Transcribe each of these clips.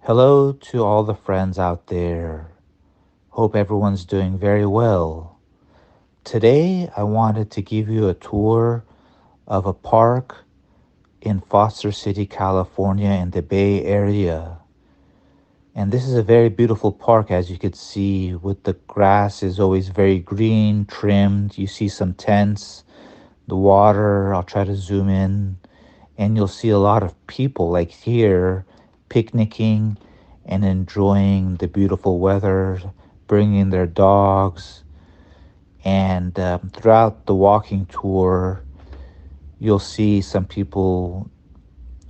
Hello to all the friends out there. Hope everyone's doing very well. Today, I wanted to give you a tour of a park in Foster City, California, in the Bay Area. And this is a very beautiful park, as you could see, with the grass is always very green, trimmed. You see some tents, the water. I'll try to zoom in, and you'll see a lot of people like here picnicking and enjoying the beautiful weather, bringing their dogs. And throughout the walking tour, you'll see some people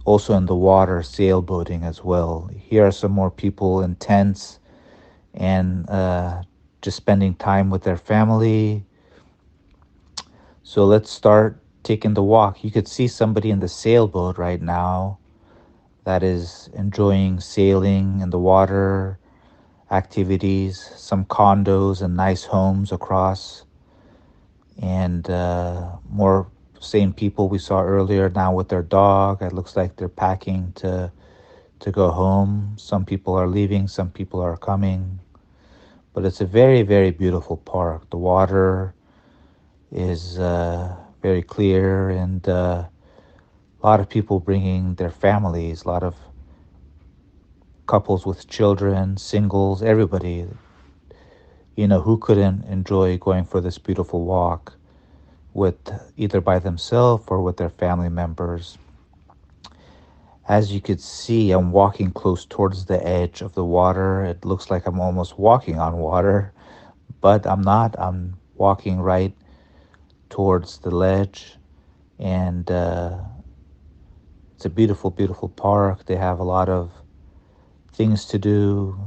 also in the water sailboating as well. Here are some more people in tents and just spending time with their family. So let's start taking the walk. You could see somebody in the sailboat right now that is enjoying sailing in the water, activities, some condos and nice homes across, and more same people we saw earlier now with their dog. It looks like they're packing to go home. Some people are leaving, some people are coming, but it's a very, very beautiful park. The water is very clear, and a lot of people bringing their families, a lot of couples with children, singles, everybody, who couldn't enjoy going for this beautiful walk with either by themselves or with their family members. As you could see, I'm walking close towards the edge of the water. It looks like I'm almost walking on water, but I'm not. I'm walking right towards the ledge, and it's a beautiful, beautiful park. They have a lot of things to do.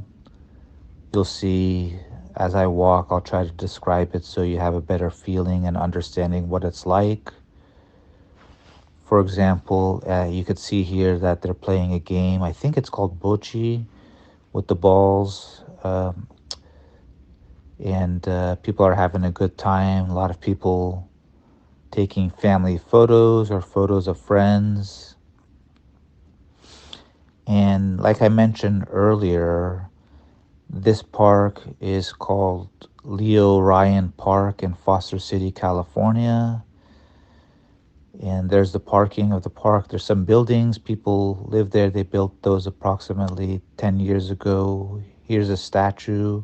You'll see as I walk, I'll try to describe it so you have a better feeling and understanding what it's like. For example, you could see here that they're playing a game. I think it's called bocce with the balls. And people are having a good time. A lot of people taking family photos or photos of friends. And like I mentioned earlier, this park is called Leo Ryan Park in Foster City, California. And there's the parking of the park. There's some buildings. People live there. They built those approximately 10 years ago. Here's a statue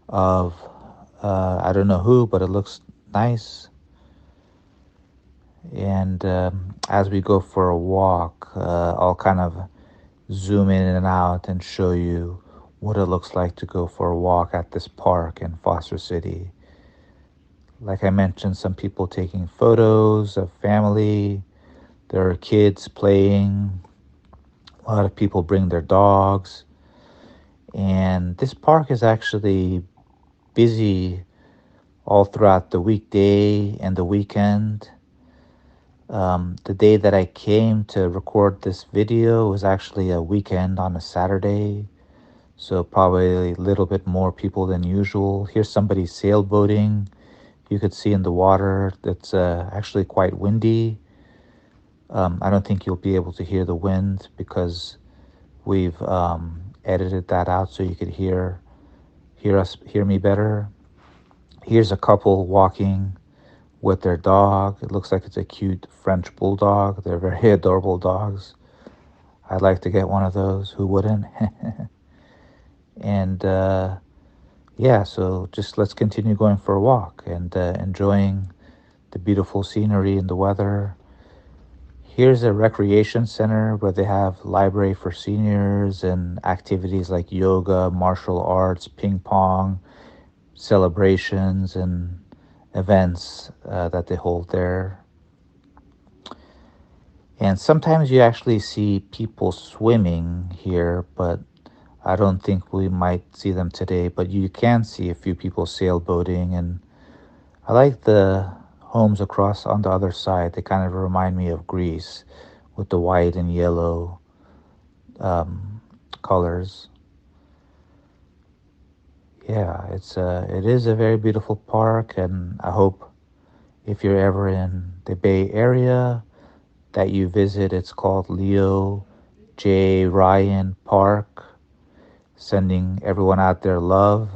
of, I don't know who, but it looks nice. And as we go for a walk, I'll kind of zoom in and out and show you what it looks like to go for a walk at this park in Foster City. Like I mentioned, some people taking photos of family. There are kids playing. A lot of people bring their dogs. And this park is actually busy all throughout the weekday and the weekend. The day that I came to record this video was actually a weekend on a Saturday. So probably a little bit more people than usual. Here's somebody sailboating. You could see in the water that's actually quite windy. I don't think you'll be able to hear the wind because we've edited that out so you could hear me better. Here's a couple walking with their dog. It looks like it's a cute French bulldog. They're very adorable dogs. I'd like to get one of those. Who wouldn't? And yeah, so just let's continue going for a walk and enjoying the beautiful scenery and the weather. Here's a recreation center where they have library for seniors and activities like yoga, martial arts, ping pong, celebrations, and events that they hold there. And sometimes you actually see people swimming here, but I don't think we might see them today. But you can see a few people sailboating, and I like the homes across on the other side. They kind of remind me of Greece with the white and yellow um, colors. Yeah, it is a very beautiful park, and I hope if you're ever in the Bay Area that you visit. It's called Leo J. Ryan Park. sending everyone out there love,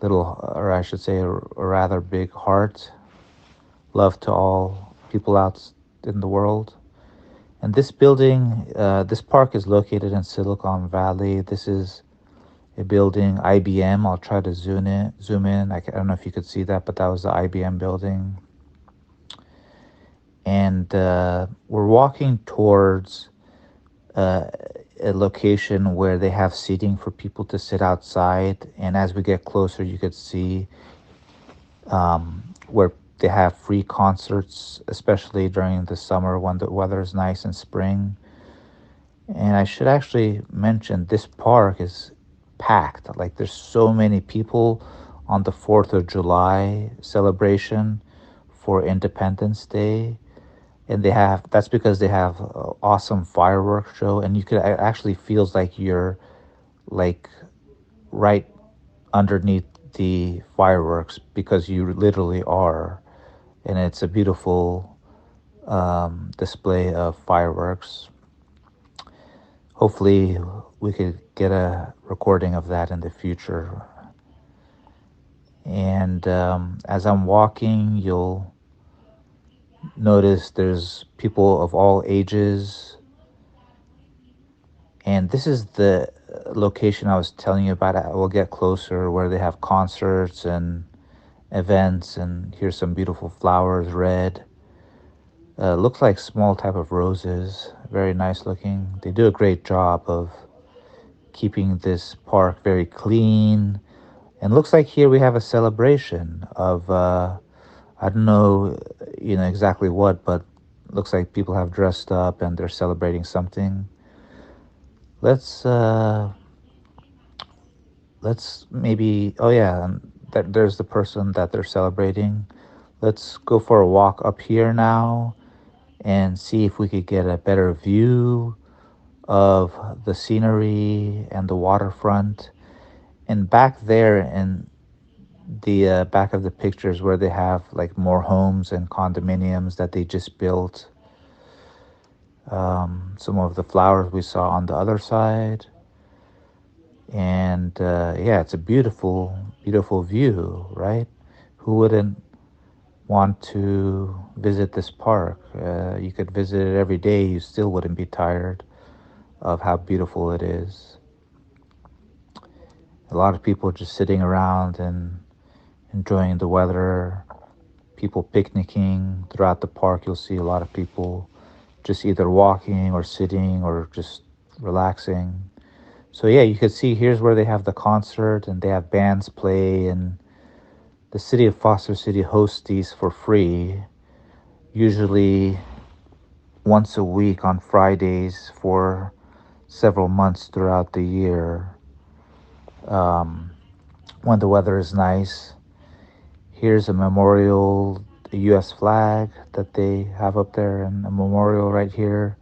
little, or I should say, a rather big heart, love to all people out in the world. And this building, this park is located in Silicon Valley. This is a building, IBM. I'll try to zoom in. I don't know if you could see that, but that was the IBM building. And we're walking towards uh, a location where they have seating for people to sit outside. And as we get closer, you could see where they have free concerts, especially during the summer when the weather is nice in spring. And I should actually mention this park is packed. Like there's so many people on the 4th of July celebration for Independence Day. And that's because they have awesome fireworks show, and you could it actually feels like you're like right underneath the fireworks because you literally are. And it's a beautiful display of fireworks. Hopefully, we could get a recording of that in the future. And as I'm walking, you'll notice there's people of all ages. And this is the location I was telling you about. I will get closer where they have concerts and events. And here's some beautiful flowers, red. Looks like small type of roses. Very nice looking. They do a great job of keeping this park very clean. And looks like here we have a celebration of I don't know, exactly what, but looks like people have dressed up and they're celebrating something. Let's let's maybe. Oh yeah, and there's the person that they're celebrating. Let's go for a walk up here now and see if we could get a better view of the scenery and the waterfront. And back there in the back of the pictures where they have like more homes and condominiums that they just built. Some of the flowers we saw on the other side. And yeah, it's a beautiful, beautiful view, right? Who wouldn't want to visit this park? You could visit it every day, you still wouldn't be tired of how beautiful it is. A lot of people just sitting around and enjoying the weather, people picnicking throughout the park. You'll see a lot of people just either walking or sitting or just relaxing. So yeah, you can see here's where they have the concert and they have bands play, and the city of Foster City hosts these for free, usually once a week on Fridays for several months throughout the year um, when the weather is nice. Here's a memorial, a U.S. flag that they have up there, and a memorial right here,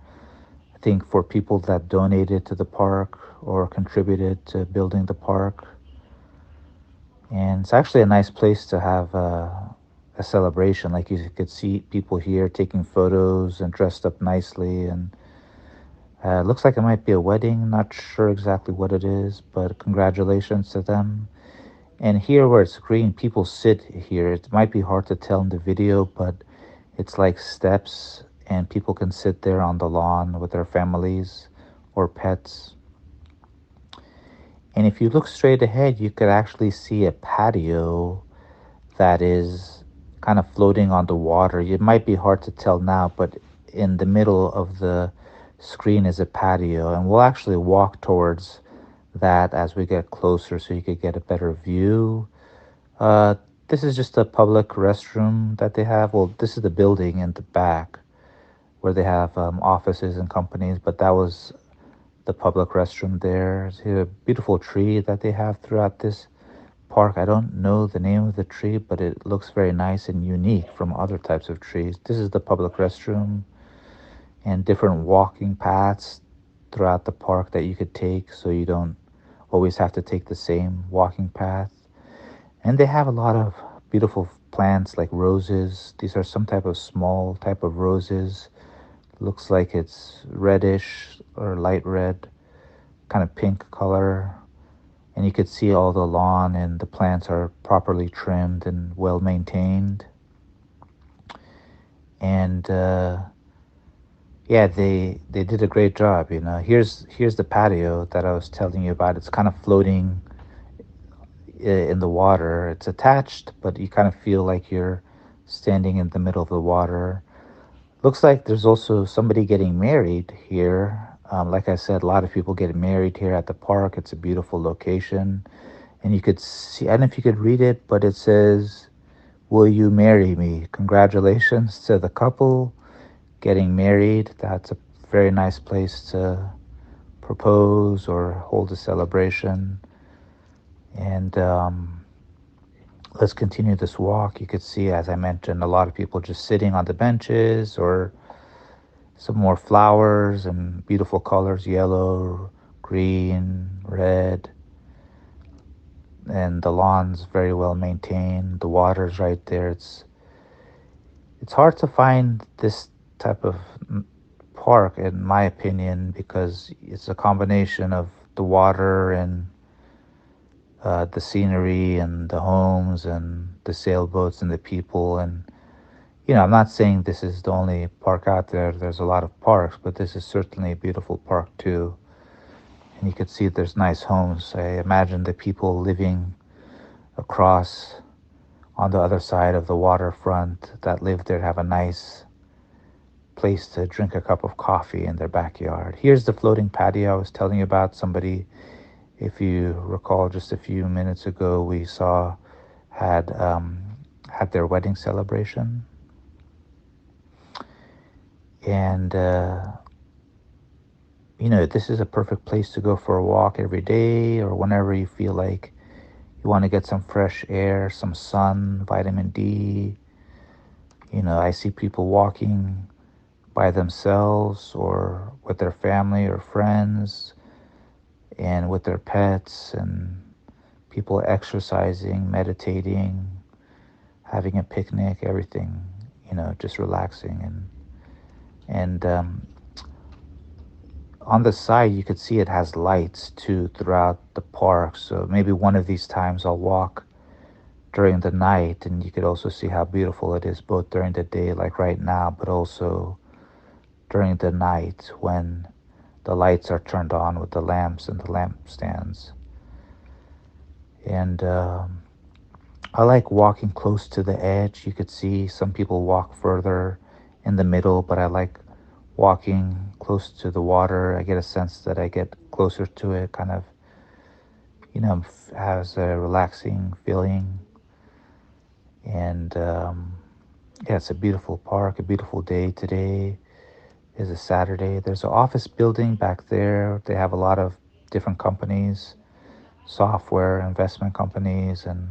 I think for people that donated to the park or contributed to building the park. And it's actually a nice place to have a celebration. Like you could see people here taking photos and dressed up nicely. And looks like it might be a wedding. Not sure exactly what it is, but congratulations to them. And here where it's green, people sit here. It might be hard to tell in the video, but it's like steps, and people can sit there on the lawn with their families or pets. And if you look straight ahead, you could actually see a patio that is kind of floating on the water. It might be hard to tell now, but in the middle of the screen is a patio, and we'll actually walk towards that as we get closer so you could get a better view. Uh, this is just a public restroom that they have. Well, this is the building in the back where they have offices and companies, but that was the public restroom there. See a beautiful tree that they have throughout this park. I don't know the name of the tree, but it looks very nice and unique from other types of trees. This is the public restroom and different walking paths throughout the park that you could take so you don't always have to take the same walking path. And they have a lot of beautiful plants like roses. These are some type of small type of roses. Looks like it's reddish or light red. kind of pink color. And you could see all the lawn and the plants are properly trimmed and well maintained. And yeah, they did a great job. Here's the patio that I was telling you about. It's kind of floating in the water. It's attached, but you kind of feel like you're standing in the middle of the water. Looks like there's also somebody getting married here. Like I said, a lot of people get married here at the park. It's a beautiful location. And you could see, I don't know if you could read it, but it says, "Will you marry me?" Congratulations to the couple getting married. That's a very nice place to propose or hold a celebration. And let's continue this walk. You could see, as I mentioned, a lot of people just sitting on the benches, or some more flowers and beautiful colors: yellow, green, red. And the lawn's very well maintained. The water's right there. It's hard to find this type of park, in my opinion, because it's a combination of the water and the scenery and the homes and the sailboats and the people. And I'm not saying this is the only park out there. There's a lot of parks, but this is certainly a beautiful park too. And you could see there's nice homes. I imagine the people living across on the other side of the waterfront that live there have a nice place to drink a cup of coffee in their backyard. Here's the floating patio I was telling you about. Somebody, if you recall, just a few minutes ago, we saw had their wedding celebration. And this is a perfect place to go for a walk every day, or whenever you feel like you want to get some fresh air, some sun, vitamin D. I see people walking by themselves or with their family or friends and with their pets, and people exercising, meditating, having a picnic, everything, just relaxing. And on the side, you could see it has lights too throughout the park. So maybe one of these times I'll walk during the night, and you could also see how beautiful it is both during the day, like right now, but also during the night when the lights are turned on with the lamps and the lampstands. And I like walking close to the edge. You could see some people walk further in the middle, but I like walking close to the water. I get a sense that I get closer to it, kind of, has a relaxing feeling. And yeah, it's a beautiful park, a beautiful day. Today is a Saturday. There's an office building back there. They have a lot of different companies, software, investment companies, and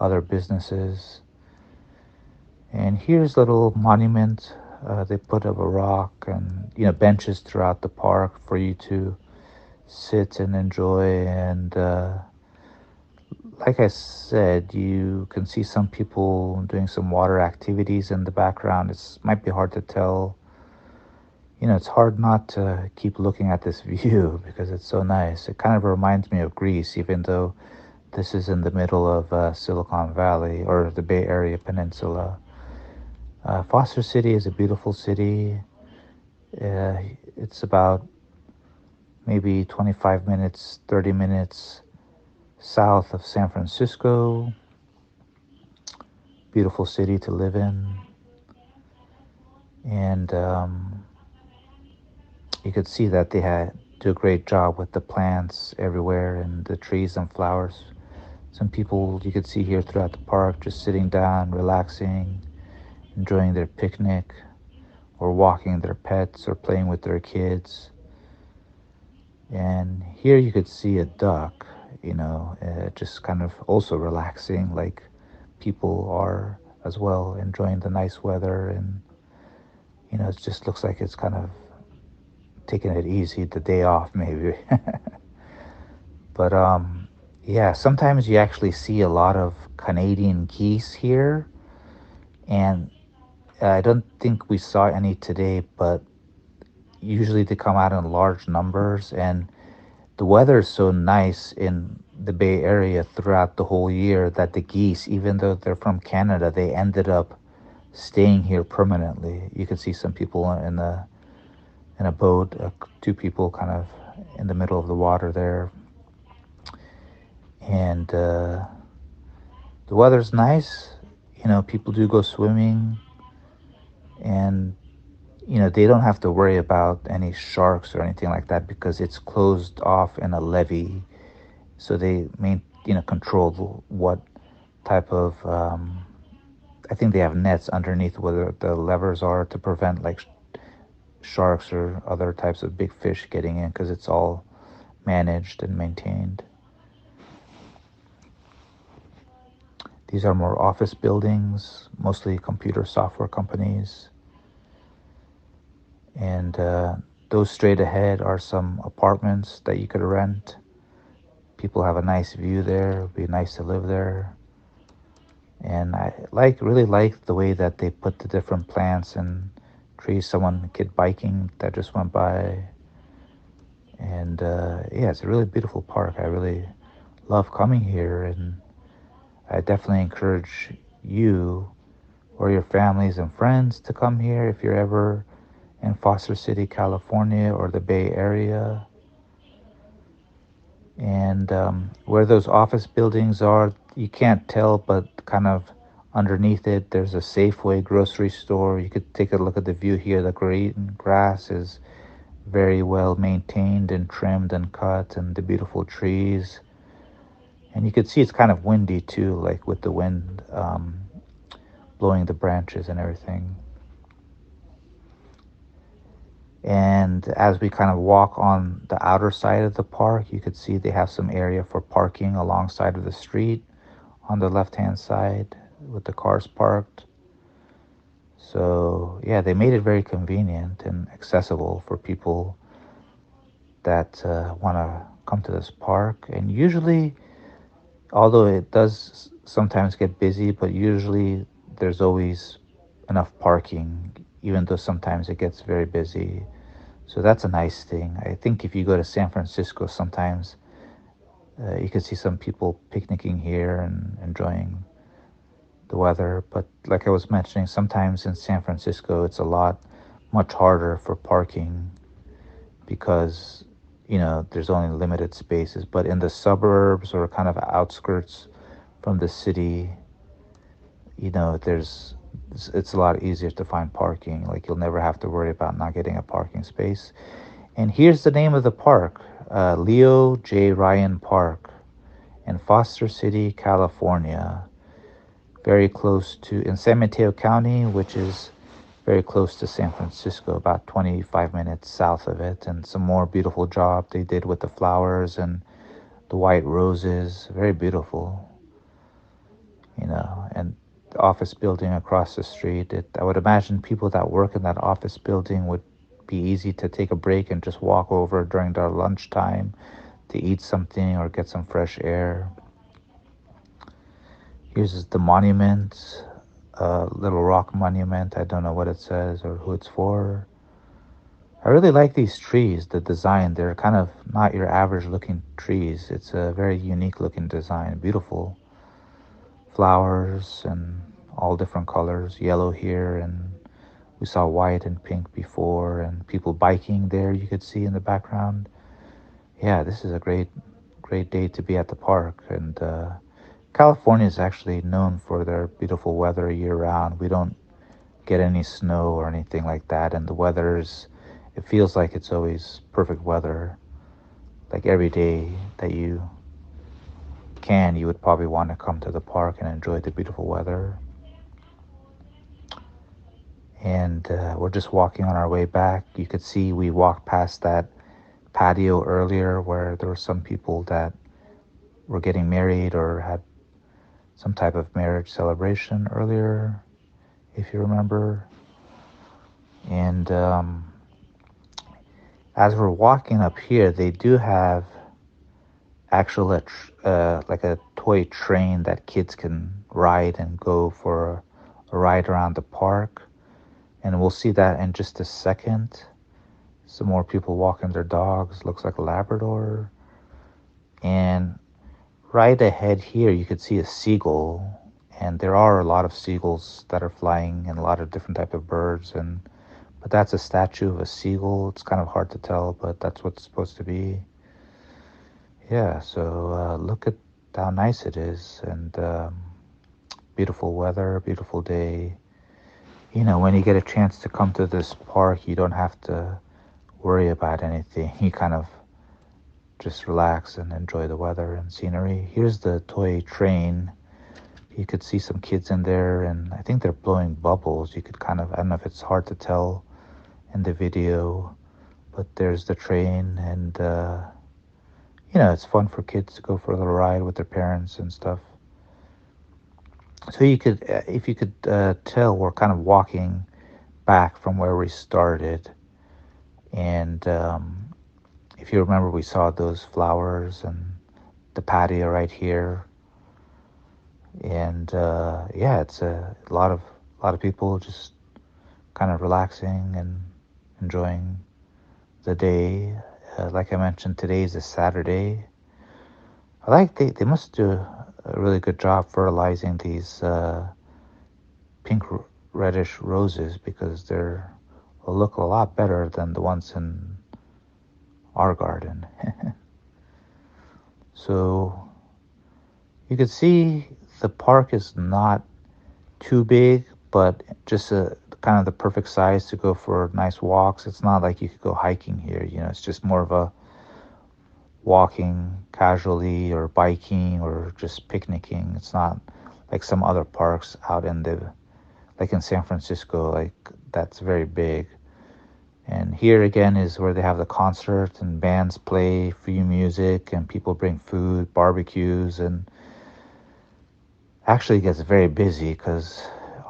other businesses. And here's a little monument. They put up a rock and benches throughout the park for you to sit and enjoy. And like I said, you can see some people doing some water activities in the background. It's might be hard to tell. It's hard not to keep looking at this view because it's so nice. It kind of reminds me of Greece, even though this is in the middle of Silicon Valley or the Bay Area Peninsula. Foster City is a beautiful city. Uh, it's about maybe 25 minutes, 30 minutes south of San Francisco. Beautiful city to live in. And you could see that they had do a great job with the plants everywhere and the trees and flowers. Some people you could see here throughout the park just sitting down, relaxing, enjoying their picnic, or walking their pets or playing with their kids. And here you could see a duck, just kind of also relaxing, like people are as well, enjoying the nice weather. And, it just looks like it's kind of taking it easy, the day off, maybe. But, yeah, sometimes you actually see a lot of Canadian geese here. And I don't think we saw any today, but usually they come out in large numbers. And the weather is so nice in the Bay Area throughout the whole year that the geese, even though they're from Canada, they ended up staying here permanently. You can see some people in a boat, two people kind of in the middle of the water there, and the weather's nice. People do go swimming, and they don't have to worry about any sharks or anything like that because it's closed off in a levee. So they control what type of. I think they have nets underneath where the levers are to prevent like sharks or other types of big fish getting in because it's all managed and maintained. These are more office buildings, mostly computer software companies. And those straight ahead are some apartments that you could rent. People have a nice view there. It'd be nice to live there. And I really like the way that they put the different plants and trees. Someone kid biking that just went by. And yeah, it's a really beautiful park. I really love coming here, and I definitely encourage you or your families and friends to come here if you're ever in Foster City, California, or the Bay Area. And where those office buildings are, you can't tell, but kind of underneath it, there's a Safeway grocery store. You could take a look at the view here. The green grass is very well maintained and trimmed and cut, and the beautiful trees. And you could see it's kind of windy too, like with the wind blowing the branches and everything. And as we kind of walk on the outer side of the park, you could see they have some area for parking alongside of the street on the left-hand side with the cars parked. So yeah, they made it very convenient and accessible for people that want to come to this park. And usually, although it does sometimes get busy, but usually there's always enough parking, even though sometimes it gets very busy. So that's a nice thing. I think if you go to San Francisco, sometimes you can see some people picnicking here and enjoying the weather. But like I was mentioning, sometimes in San Francisco, it's a lot much harder for parking because there's only limited spaces. But in the suburbs or kind of outskirts from the city, it's a lot easier to find parking. Like you'll never have to worry about not getting a parking space. And here's the name of the park, Leo J. Ryan Park in Foster City, California, very close to, in San Mateo County, which is very close to San Francisco, about 25 minutes south of it. And some more beautiful job they did with the flowers and the white roses, very beautiful, and the office building across the street. I would imagine people that work in that office building would be easy to take a break and just walk over during their lunchtime to eat something or get some fresh air. Here's the monument, little rock monument. I don't know what it says or who it's for. I really like these trees, the design. They're kind of not your average looking trees. It's a very unique looking design, beautiful flowers and all different colors, yellow here, and we saw white and pink before, and people biking there you could see in the background. Yeah, this is a great day to be at the park. And California is actually known for their beautiful weather year round. We don't get any snow or anything like that, and the it feels like it's always perfect weather. Like every day that you would probably want to come to the park and enjoy the beautiful weather. And we're just walking on our way back. You could see we walked past that patio earlier where there were some people that were getting married or had some type of marriage celebration earlier, if you remember. And as we're walking up here, they do have actual like a toy train that kids can ride and go for a ride around the park. And we'll see that in just a second. Some more people walking their dogs. Looks like a Labrador. And right ahead here, you could see a seagull, and there are a lot of seagulls that are flying and a lot of different type of birds. And but that's a statue of a seagull. It's kind of hard to tell, but that's what's supposed to be. Yeah. So look at how nice it is, and beautiful weather, beautiful day. When you get a chance to come to this park, you don't have to worry about anything. You kind of just relax and enjoy the weather and scenery. Here's the toy train. You could see some kids in there, and I think they're blowing bubbles. You could kind of, I don't know if it's hard to tell in the video, but there's the train, and it's fun for kids to go for a little ride with their parents and stuff. So if you could tell, we're kind of walking back from where we started, and if you remember, we saw those flowers and the patio right here, and yeah, it's a lot of people just kind of relaxing and enjoying the day. Like I mentioned, today is a Saturday. They must do a really good job fertilizing these pink reddish roses because they'll look a lot better than the ones in our garden. So you can see the park is not too big, but just a kind of the perfect size to go for nice walks. It's not like you could go hiking here. It's just more of a walking casually or biking or just picnicking. It's not like some other parks out like in San Francisco, like that's very big. And here again is where they have the concert and bands play free music and people bring food, barbecues, and actually gets very busy because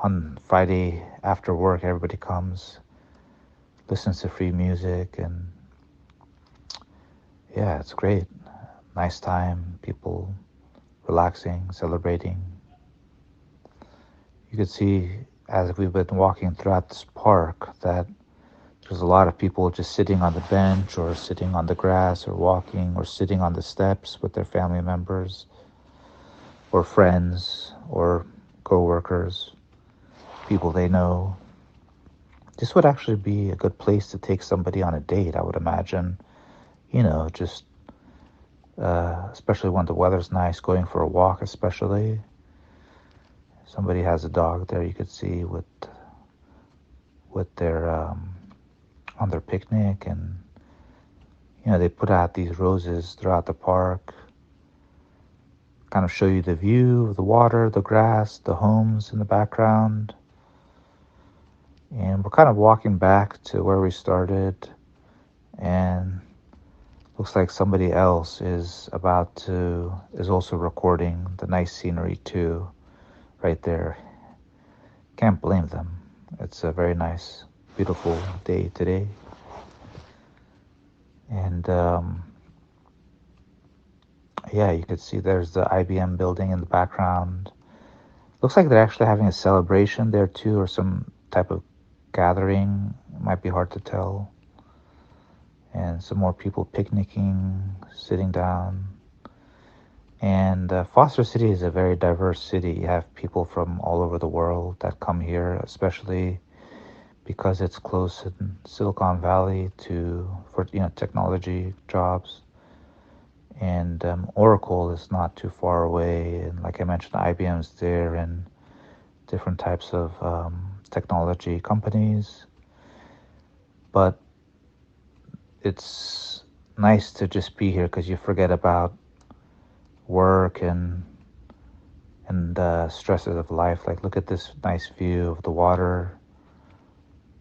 on Friday after work, everybody comes, listens to free music, and yeah, it's great. Nice time, people relaxing, celebrating. You could see as we've been walking throughout this park that there's a lot of people just sitting on the bench or sitting on the grass or walking or sitting on the steps with their family members or friends or co-workers, people they know. This would actually be a good place to take somebody on a date, I would imagine. Just especially when the weather's nice, going for a walk, especially. Somebody has a dog there, you could see with their on their picnic, and they put out these roses throughout the park, kind of show you the view of the water, the grass, the homes in the background. And we're kind of walking back to where we started, and looks like somebody else is also recording the nice scenery too, right there. Can't blame them. It's a very nice, beautiful day today. And yeah, you could see there's the IBM building in the background. Looks like they're actually having a celebration there too, or some type of gathering. It might be hard to tell. And some more people picnicking, sitting down. And Foster City is a very diverse city. You have people from all over the world that come here, especially because it's close in Silicon Valley for technology jobs. And Oracle is not too far away, and like I mentioned, IBM's there, and different types of technology companies. But it's nice to just be here because you forget about work and the stresses of life. Like, look at this nice view of the water,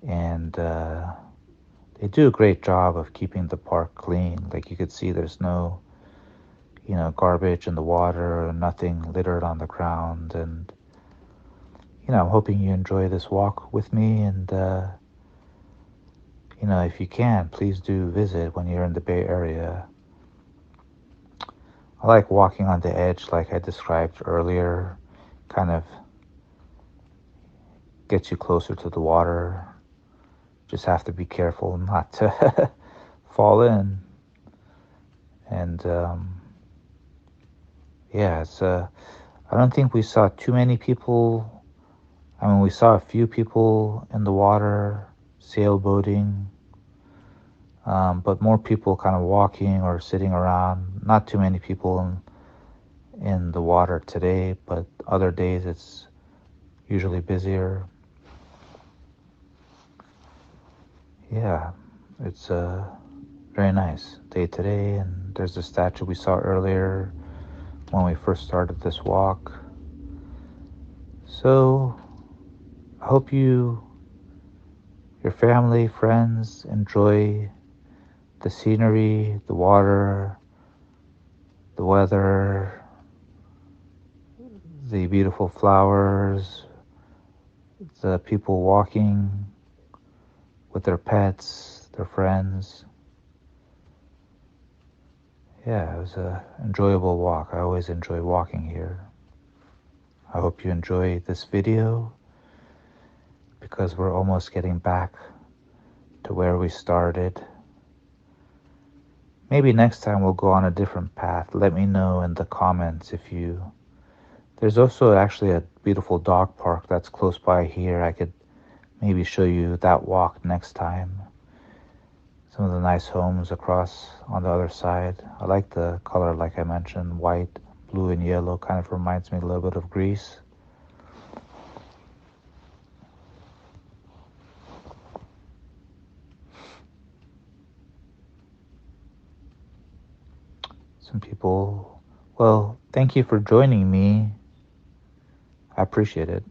and they do a great job of keeping the park clean. Like, you could see there's no garbage in the water, nothing littered on the ground. And I'm hoping you enjoy this walk with me, and if you can, please do visit when you're in the Bay Area. I like walking on the edge, like I described earlier. Kind of gets you closer to the water. Just have to be careful not to fall in. And Yeah, I don't think we saw too many people. I mean, we saw a few people in the water, sailboating, but more people kind of walking or sitting around. Not too many people in the water today, but other days it's usually busier. Yeah, it's very nice day today, and there's a statue we saw earlier when we first started this walk. So I hope your family, friends enjoy the scenery, the water, the weather, the beautiful flowers, the people walking with their pets, their friends. Yeah, it was an enjoyable walk. I always enjoy walking here. I hope you enjoy this video because we're almost getting back to where we started. Maybe next time we'll go on a different path. Let me know in the comments if you... There's also actually a beautiful dog park that's close by here. I could maybe show you that walk next time. Some of the nice homes across on the other side. I like the color, like I mentioned, white, blue, and yellow. Kind of reminds me a little bit of Greece. Some people... Well, thank you for joining me. I appreciate it.